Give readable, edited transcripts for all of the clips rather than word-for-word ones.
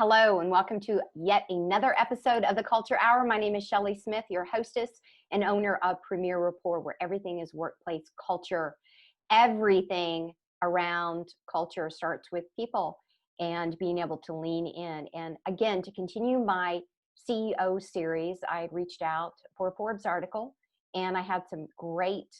Hello and welcome to yet another episode of the Culture Hour. My name is Shelley Smith, your hostess and owner of Premier Rapport, where everything is workplace culture. Everything around culture starts with people and being able to lean in. And again, to continue my CEO series, I had reached out for a Forbes article and I had some great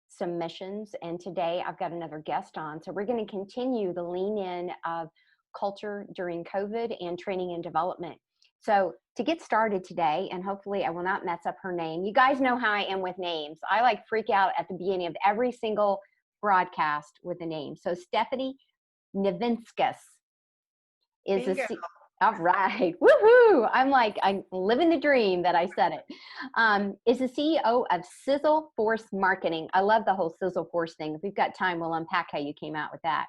submissions. And today I've got another guest on. So we're going to continue the lean in of culture during COVID and training and development. So to get started today, and hopefully I will not mess up her name. You guys know how I am with names. I like freak out at the beginning of every single broadcast with a name. So Stephanie Nivinskus is Bingo. all right. Woohoo. I'm living the dream that I said it. Is the CEO of Sizzle Force Marketing. I love the whole Sizzle Force thing. If we've got time, we'll unpack how you came out with that.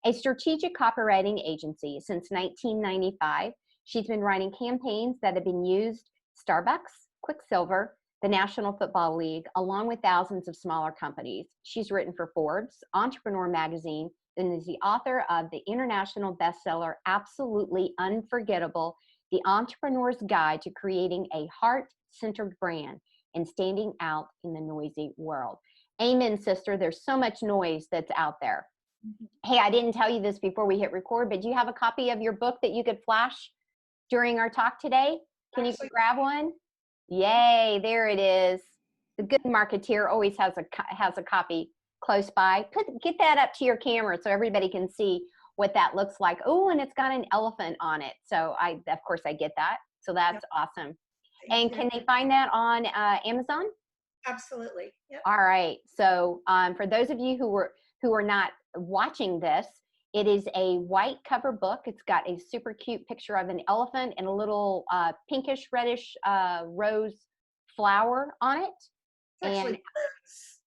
A strategic copywriting agency since 1995. She's been writing campaigns that have been used Starbucks, Quicksilver, the National Football League, along with thousands of smaller companies. She's written for Forbes, Entrepreneur Magazine, and is the author of the international bestseller, Absolutely Unforgettable, The Entrepreneur's Guide to Creating a Heart-Centered Brand and Standing Out in the Noisy World. Amen, sister. There's so much noise that's out there. Hey, I didn't tell you this before we hit record, but do you have a copy of your book that you could flash during our talk today? Can you grab one? Yay, there it is. The good marketeer always has a copy close by. Get that up to your camera so everybody can see what that looks like. Oh, and it's got an elephant on it. So of course I get that. So that's awesome. And can they find that on Amazon? Absolutely. Yep. All right. So for those of you who are not watching this, it is a white cover book. It's got a super cute picture of an elephant and a little pinkish reddish rose flower on it. It's actually balloons.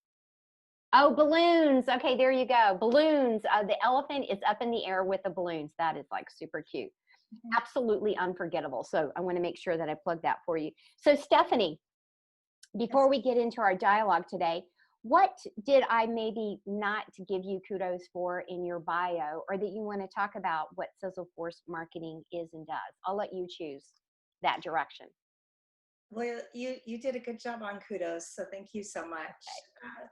Oh, balloons. Okay, there you go. Balloons. The elephant is up in the air with the balloons. That is like super cute. Mm-hmm. Absolutely unforgettable. So I want to make sure that I plug that for you. So Stephanie, before we get into our dialogue today, what did I maybe not give you kudos for in your bio, or that you want to talk about what Sizzle Force Marketing is and does? I'll let you choose that direction. Well, you did a good job on kudos, so thank you so much. Okay.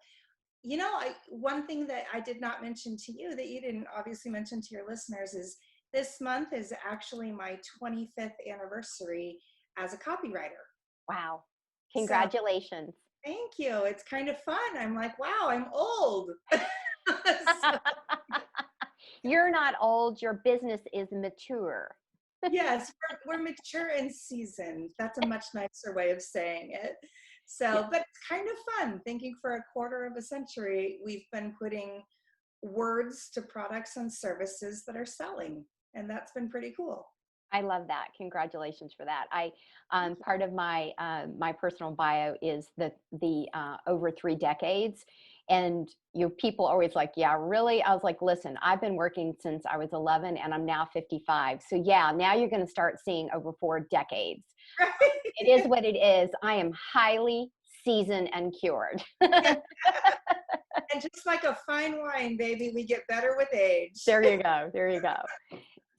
One thing that I did not mention to you that you didn't obviously mention to your listeners is this month is actually my 25th anniversary as a copywriter. Wow. Congratulations. So, thank you. It's kind of fun. I'm like, wow, I'm old. You're not old. Your business is mature. Yes, we're mature and seasoned. That's a much nicer way of saying it. So, but it's kind of fun thinking for a quarter of a century, we've been putting words to products and services that are selling. And that's been pretty cool. I love that. Congratulations for that. Part of my my personal bio is the over 3 decades, and people always like, yeah, really? I was like, listen, I've been working since I was 11, and I'm now 55. So yeah, now you're going to start seeing over 4 decades. It is what it is. I am highly seasoned and cured. And just like a fine wine, baby, we get better with age. There you go. There you go.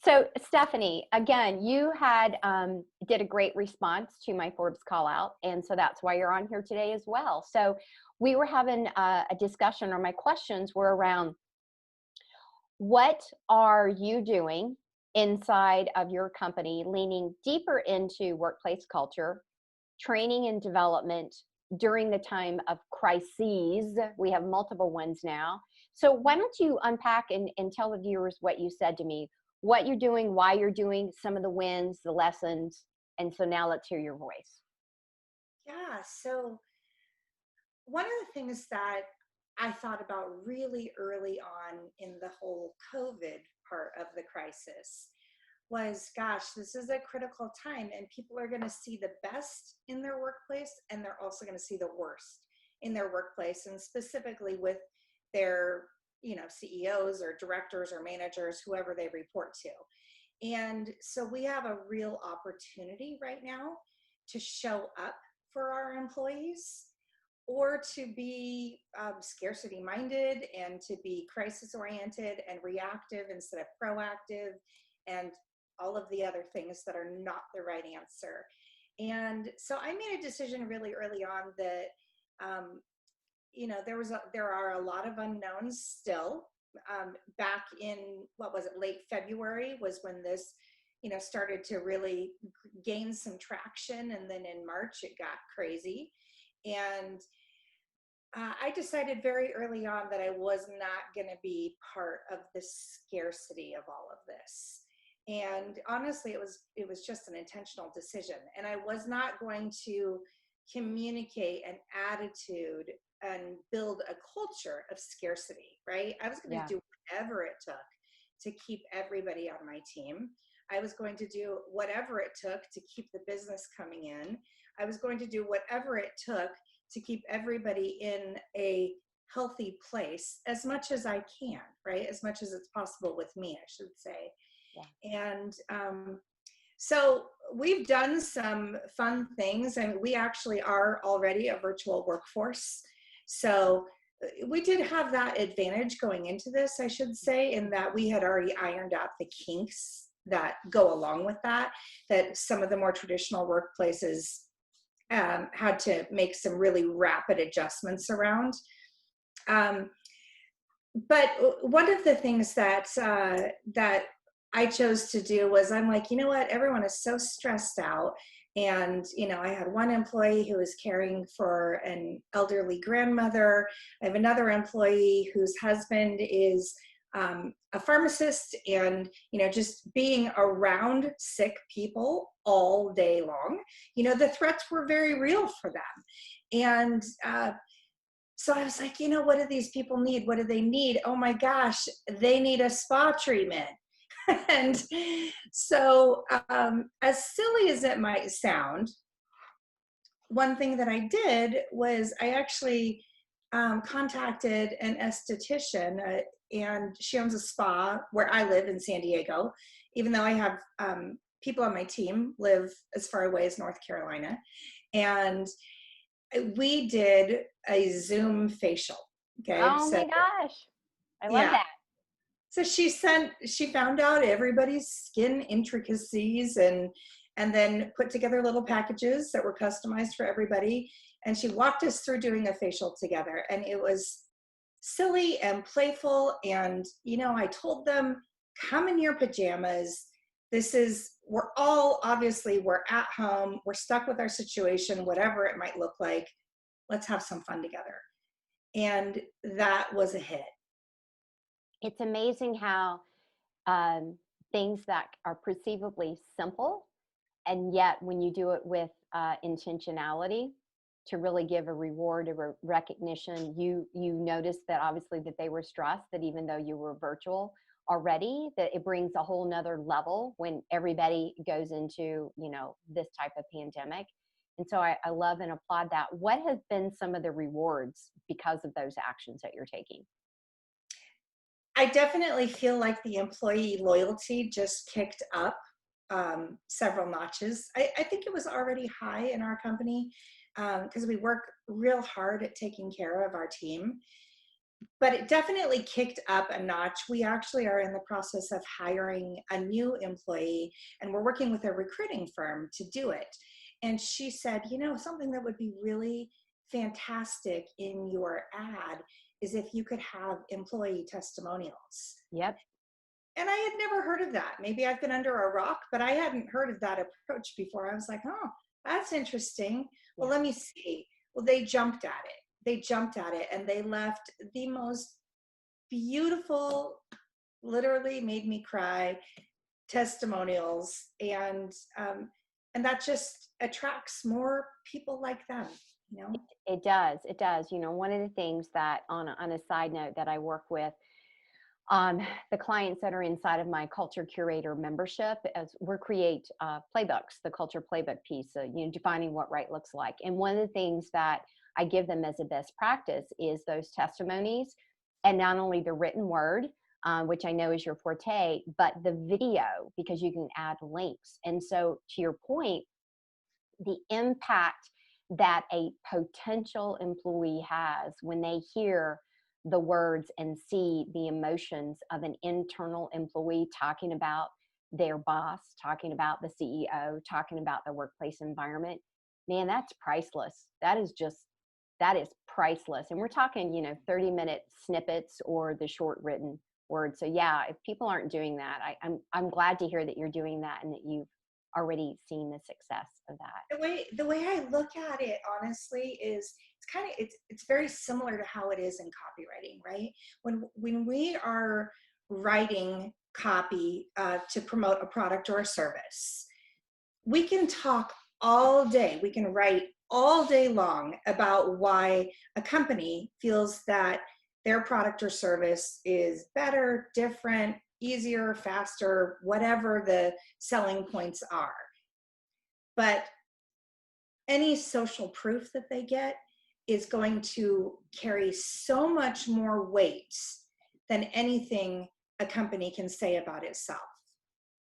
So Stephanie, again, you had did a great response to my Forbes call out. And so that's why you're on here today as well. So we were having a discussion, or my questions were around, what are you doing inside of your company, leaning deeper into workplace culture, training and development during the time of crises? We have multiple ones now. So why don't you unpack and tell the viewers what you said to me, what you're doing, why you're doing, some of the wins, the lessons. And so now let's hear your voice. Yeah. So one of the things that I thought about really early on in the whole COVID part of the crisis was, gosh, this is a critical time and people are going to see the best in their workplace and they're also going to see the worst in their workplace, and specifically with their CEOs or directors or managers, whoever they report to. And so we have a real opportunity right now to show up for our employees, or to be scarcity minded and to be crisis oriented and reactive instead of proactive, and all of the other things that are not the right answer. And so I made a decision really early on that, there are a lot of unknowns still. Back in, what was it, late February was when this, started to really gain some traction. And then in March, it got crazy. And I decided very early on that I was not going to be part of the scarcity of all of this. And honestly, it was just an intentional decision. And I was not going to communicate an attitude and build a culture of scarcity, right? I was going to do whatever it took to keep everybody on my team. I was going to do whatever it took to keep the business coming in. I was going to do whatever it took to keep everybody in a healthy place as much as I can, right? As much as it's possible with me, I should say. Yeah. And so we've done some fun things, and we actually are already a virtual workforce. So we did have that advantage going into this, I should say, in that we had already ironed out the kinks that go along with that some of the more traditional workplaces had to make some really rapid adjustments around. But one of the things that I chose to do was, I'm like, you know what, everyone is so stressed out. And, I had one employee who was caring for an elderly grandmother. I have another employee whose husband is a pharmacist, and, just being around sick people all day long, the threats were very real for them. And so I was like, what do these people need? What do they need? Oh my gosh, they need a spa treatment. And so, as silly as it might sound, one thing that I did was I actually contacted an esthetician, and she owns a spa where I live in San Diego, even though I have people on my team live as far away as North Carolina. And we did a Zoom facial. Okay. Oh my gosh. I love that. So she found out everybody's skin intricacies and then put together little packages that were customized for everybody. And she walked us through doing a facial together. And it was silly and playful. And, I told them, come in your pajamas. We're at home. We're stuck with our situation, whatever it might look like. Let's have some fun together. And that was a hit. It's amazing how things that are perceivably simple, and yet when you do it with intentionality to really give a reward or recognition, you notice that obviously that they were stressed, that even though you were virtual already, that it brings a whole nother level when everybody goes into, this type of pandemic. And so I love and applaud that. What has been some of the rewards because of those actions that you're taking? I definitely feel like the employee loyalty just kicked up several notches. I think it was already high in our company because we work real hard at taking care of our team. But it definitely kicked up a notch. We actually are in the process of hiring a new employee, and we're working with a recruiting firm to do it. And she said, something that would be really fantastic in your ad is if you could have employee testimonials. Yep. And I had never heard of that. Maybe I've been under a rock, but I hadn't heard of that approach before. I was like, oh, that's interesting. Well, let me see. Well, they jumped at it. And they left the most beautiful, literally made me cry, testimonials. And that just attracts more people like them. It does. One of the things that on a side note that I work with the clients that are inside of my Culture Curator membership, as we create playbooks, the culture playbook piece, defining what right looks like. And one of the things that I give them as a best practice is those testimonies, and not only the written word, which I know is your forte, but the video, because you can add links. And so to your point, the impact that a potential employee has when they hear the words and see the emotions of an internal employee talking about their boss, talking about the CEO, talking about the workplace environment, man, that's priceless. That is priceless. And we're talking, 30-minute snippets or the short written word. So yeah, if people aren't doing that, I'm glad to hear that you're doing that and that you've already seen the success of that. The way I look at it honestly is it's very similar to how it is in copywriting, right? When we are writing copy to promote a product or a service, we can talk all day, we can write all day long about why a company feels that their product or service is better, different, easier, faster, whatever the selling points are. But any social proof that they get is going to carry so much more weight than anything a company can say about itself.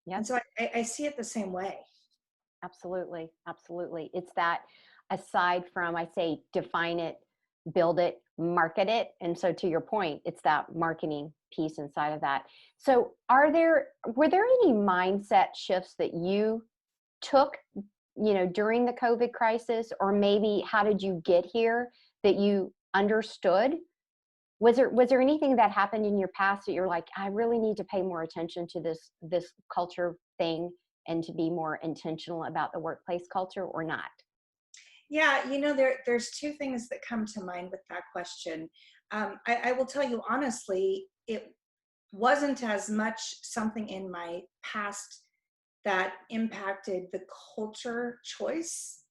Yep. And so I see it the same way. Absolutely. Absolutely. It's that, aside from, I say, define it, build it, market it. And so to your point, it's that marketing piece inside of that. So were there any mindset shifts that you took, during the COVID crisis, or maybe how did you get here that you understood? Was there anything that happened in your past that you're like, I really need to pay more attention to this culture thing and to be more intentional about the workplace culture, or not? Yeah, there's two things that come to mind with that question. I will tell you honestly, it wasn't as much something in my past that impacted the culture choice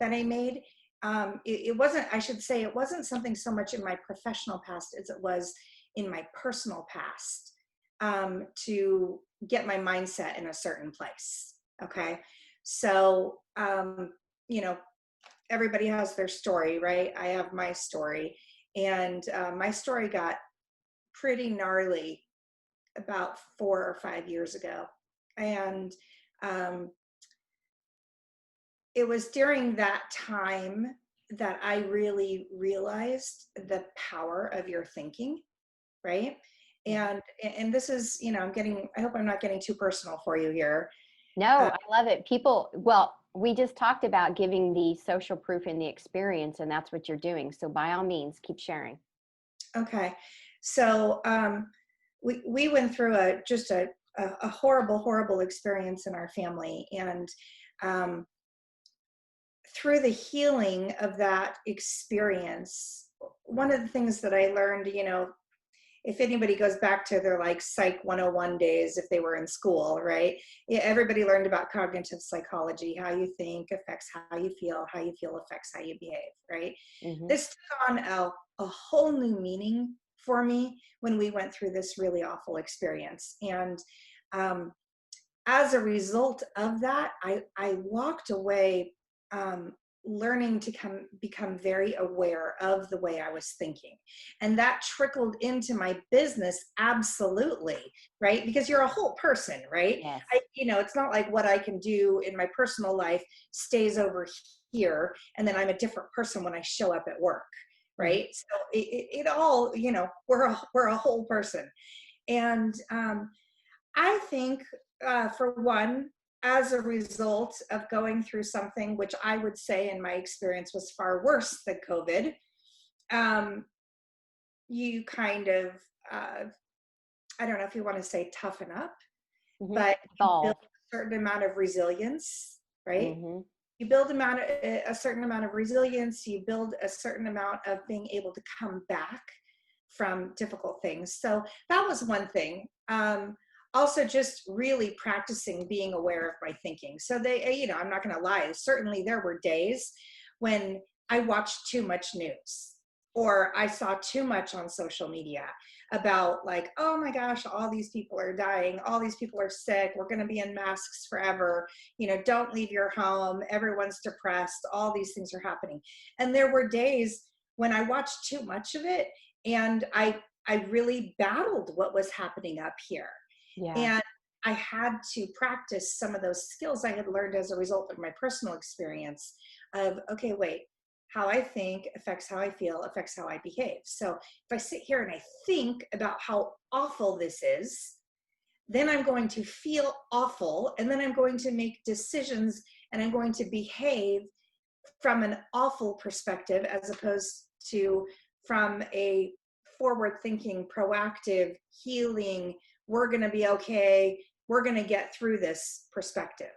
that I made. It wasn't, I should say, it wasn't something so much in my professional past as it was in my personal past, to get my mindset in a certain place. Okay. So, everybody has their story, right? I have my story, and my story got pretty gnarly about 4 or 5 years ago. And it was during that time that I really realized the power of your thinking, right? And this is, I hope I'm not getting too personal for you here. No, I love it. Well, we just talked about giving the social proof in the experience, and that's what you're doing. So by all means, keep sharing. Okay. So we went through a horrible experience in our family. And through the healing of that experience, one of the things that I learned, if anybody goes back to their like Psych 101 days, if they were in school, right? Yeah, everybody learned about cognitive psychology. How you think affects how you feel affects how you behave, right? Mm-hmm. This took on a whole new meaning for me when we went through this really awful experience. And as a result of that, I walked away learning to become very aware of the way I was thinking. And that trickled into my business, absolutely, right? Because you're a whole person, right? Yes. It's not like what I can do in my personal life stays over here, and then I'm a different person when I show up at work, right? Mm-hmm. So it all, we're a whole person. And I think, for one, as a result of going through something which I would say in my experience was far worse than COVID, you kind of, I don't know if you want to say toughen up, Mm-hmm. but you build a certain amount of resilience, right? Mm-hmm. You build a certain amount of resilience, you build a certain amount of being able to come back from difficult things. So that was one thing. Also just really practicing being aware of my thinking. So I'm not going to lie. Certainly there were days when I watched too much news, or I saw too much on social media about like, oh my gosh, all these people are dying. All these people are sick. We're going to be in masks forever. Don't leave your home. Everyone's depressed. All these things are happening. And there were days when I watched too much of it, and I really battled what was happening up here. Yeah. And I had to practice some of those skills I had learned as a result of my personal experience of, okay, wait, how I think affects how I feel, affects how I behave. So if I sit here and I think about how awful this is, then I'm going to feel awful, and then I'm going to make decisions, and I'm going to behave from an awful perspective as opposed to from a forward thinking, proactive, healing, we're going to be okay, we're going to get through this perspective.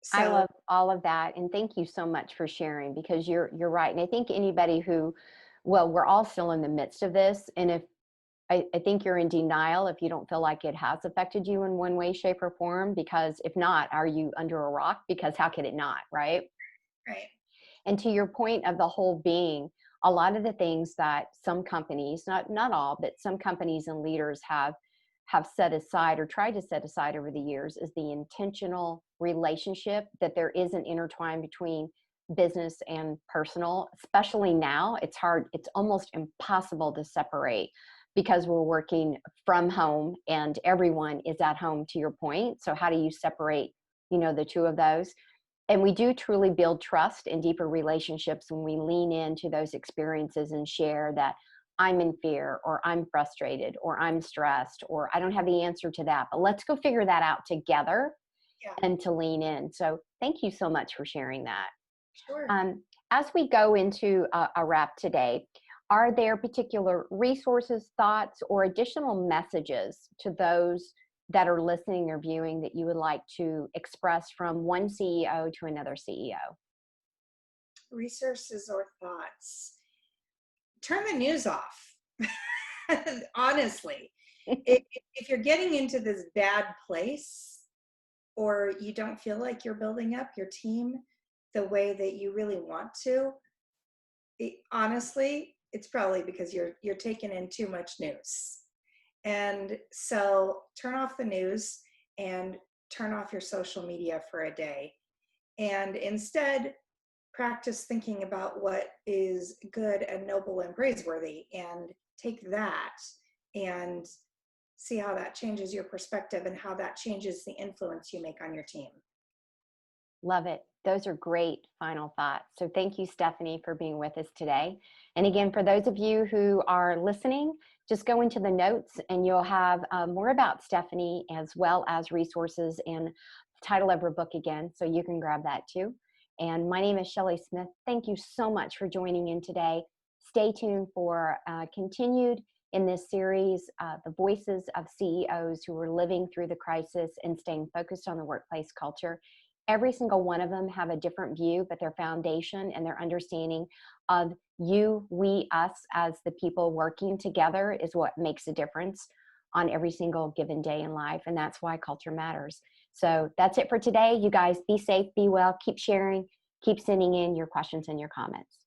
So I love all of that, and thank you so much for sharing, because you're right. And I think anybody who, well, we're all still in the midst of this, and if I think you're in denial if you don't feel like it has affected you in one way, shape, or form, because if not, are you under a rock? Because how could it not, right? right. And to your point of the whole being, a lot of the things that some companies, not all, but some companies and leaders have set aside or tried to set aside over the years is the intentional relationship, that there is an intertwine between business and personal. Especially now, it's hard, it's almost impossible to separate, because we're working from home and everyone is at home, to your point. So how do you separate, the two of those? And we do truly build trust and deeper relationships when we lean into those experiences and share that I'm in fear, or I'm frustrated, or I'm stressed, or I don't have the answer to that, but let's go figure that out together, Yeah. and to lean in. So thank you so much for sharing that. Sure. As we go into a wrap today, are there particular resources, thoughts, or additional messages to those that are listening or viewing that you would like to express from one CEO to another CEO? Resources or thoughts? Turn the news off. Honestly, if you're getting into this bad place, or you don't feel like you're building up your team the way that you really want to, honestly, it's probably because you're taking in too much news. And so turn off the news and turn off your social media for a day, and instead practice thinking about what is good and noble and praiseworthy, and take that and see how that changes your perspective and how that changes the influence you make on your team. Love it. Those are great final thoughts. So thank you, Stephanie, for being with us today. And again, for those of you who are listening, just go into the notes and you'll have more about Stephanie, as well as resources and the title of her book again, so you can grab that too. And my name is Shelley Smith. Thank you so much for joining in today. Stay tuned for continued in this series, the voices of CEOs who are living through the crisis and staying focused on the workplace culture. Every single one of them have a different view, but their foundation and their understanding of you, we, us as the people working together is what makes a difference on every single given day in life. And that's why culture matters. So that's it for today. You guys be safe, be well, keep sharing, keep sending in your questions and your comments.